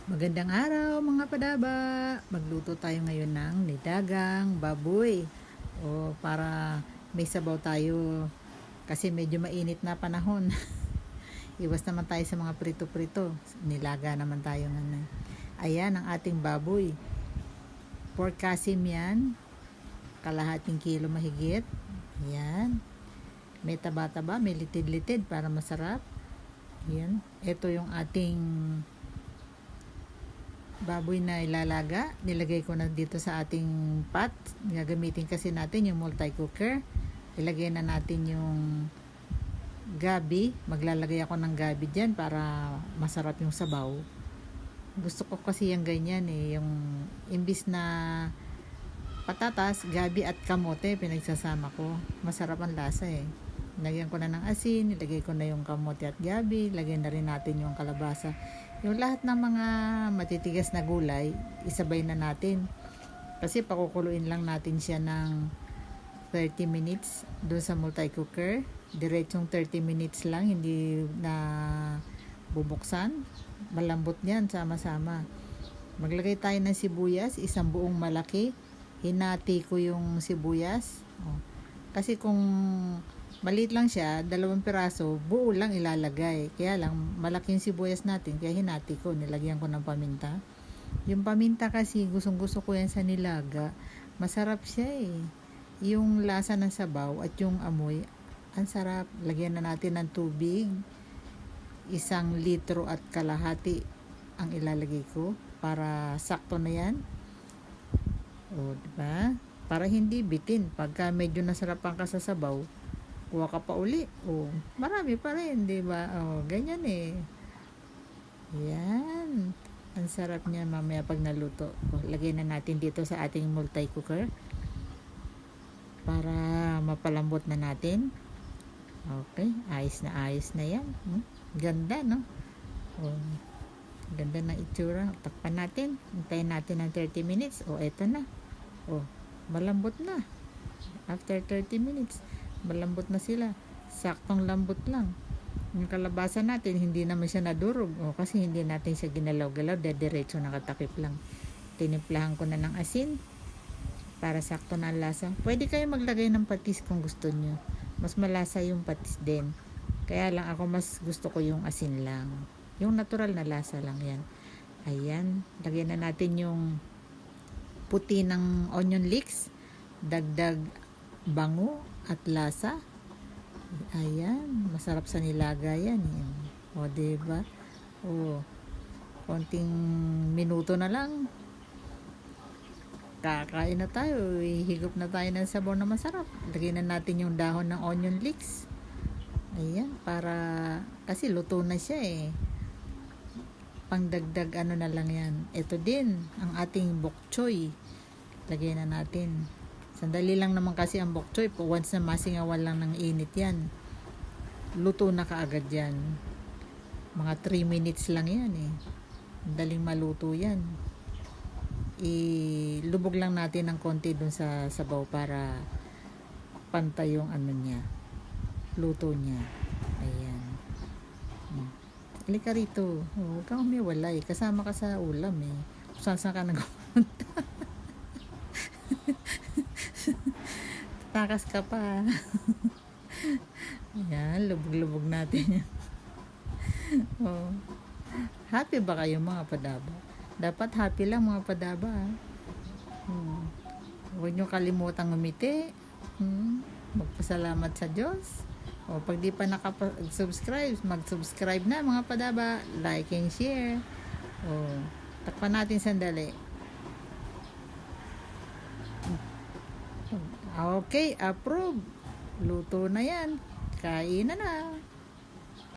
Magandang araw mga padaba! Magluto tayo ngayon ng nilagang baboy. O para may sabaw tayo kasi medyo mainit na panahon. Iwas naman tayo sa mga prito-prito. Nilaga naman tayo ngayon. Ayan ang ating baboy. Pork kasim yan. Kalahating kilo mahigit. Ayan. May taba-taba, may litid-litid para masarap. Ayan. Ito yung ating baboy na ilalaga. Nilagay ko na dito sa ating pot. Gagamitin kasi natin yung multi-cooker. Ilagay na natin yung gabi. Maglalagay ako ng gabi dyan para masarap yung sabaw. Gusto ko kasi yung ganyan yung imbis na patatas, gabi at kamote pinagsasama ko. Masarap ang lasa Lagyan ko na ng asin, ilagay ko na yung kamote at gabi, lagyan na rin natin yung kalabasa. Yung lahat ng mga matitigas na gulay, isabay na natin. Kasi pakukuluin lang natin siya ng 30 minutes doon sa multi-cooker. Diretsong 30 minutes lang, hindi na bubuksan. Malambot yan, sama-sama. Maglagay tayo ng sibuyas, isang buong malaki. Hinati ko yung sibuyas. Kasi kung maliit lang siya, 2 piraso, buo lang ilalagay. Kaya lang, malaki yung sibuyas natin, kaya hinati ko, nilagyan ko ng paminta. Yung paminta kasi, gustong-gusto ko yan sa nilaga. Masarap siya Yung lasa ng sabaw at yung amoy, ang sarap. Lagyan na natin ng tubig. 1 litro at kalahati ang ilalagay ko para sakto na yan. Diba? Para hindi bitin. Pagka medyo nasarapan ka sa sabaw, kuha ka pa uli. Marami pa rin, di ba? Ganyan Yan. Ang sarap niya mamaya pag naluto. Lagay na natin dito sa ating multi-cooker para mapalambot na natin. Okay, ayos na yan. Ganda, no? Ganda ng itsura. Takpan natin. Hintayin natin ng 30 minutes. Eto na. Malambot na. After 30 minutes, malambot na sila. Saktong lambot lang. Yung kalabasa natin, hindi naman siya nadurog. Kasi hindi natin siya ginalaw-galaw. Diretso nakatakip lang. Tinimplahan ko na ng asin para sakto na ang lasa. Pwede kayo maglagay ng patis kung gusto nyo. Mas malasa yung patis din. Kaya lang ako mas gusto ko yung asin lang. Yung natural na lasa lang yan. Ayan. Lagyan na natin yung puti ng onion leeks. Dagdag bango at lasa. Ayan, masarap sa nilaga yan diba? Konting minuto na lang kakain na tayo. Higop na tayo ng sabaw na masarap. Lagyan na natin yung dahon ng onion leeks. Ayan, para kasi luto na siya pangdagdag na lang yan. Ito din ang ating bok choy. Lagyan na natin. Sandali lang naman kasi ang bok choy. Once na masingawan lang ng init yan, luto na kaagad yan. Mga 3 minutes lang yan Daling maluto yan. Ilubog lang natin ng konti dun sa sabaw para pantay yung niya, luto niya. Ayan. Halika rito. Huwag kang umiwalay. Kasama ka sa ulam Saan ka nagpunta? Takas ka pa. Ayan, lubog-lubog natin. Happy ba kayo mga padaba? Dapat happy lang mga padaba. Huwag nyo kalimutang umiti. Magpasalamat sa Diyos. Pag di pa nakapag-subscribe, mag-subscribe na mga padaba. Like and share. Takpan natin sandali. Okay, approve. Luto na yan. Kain na.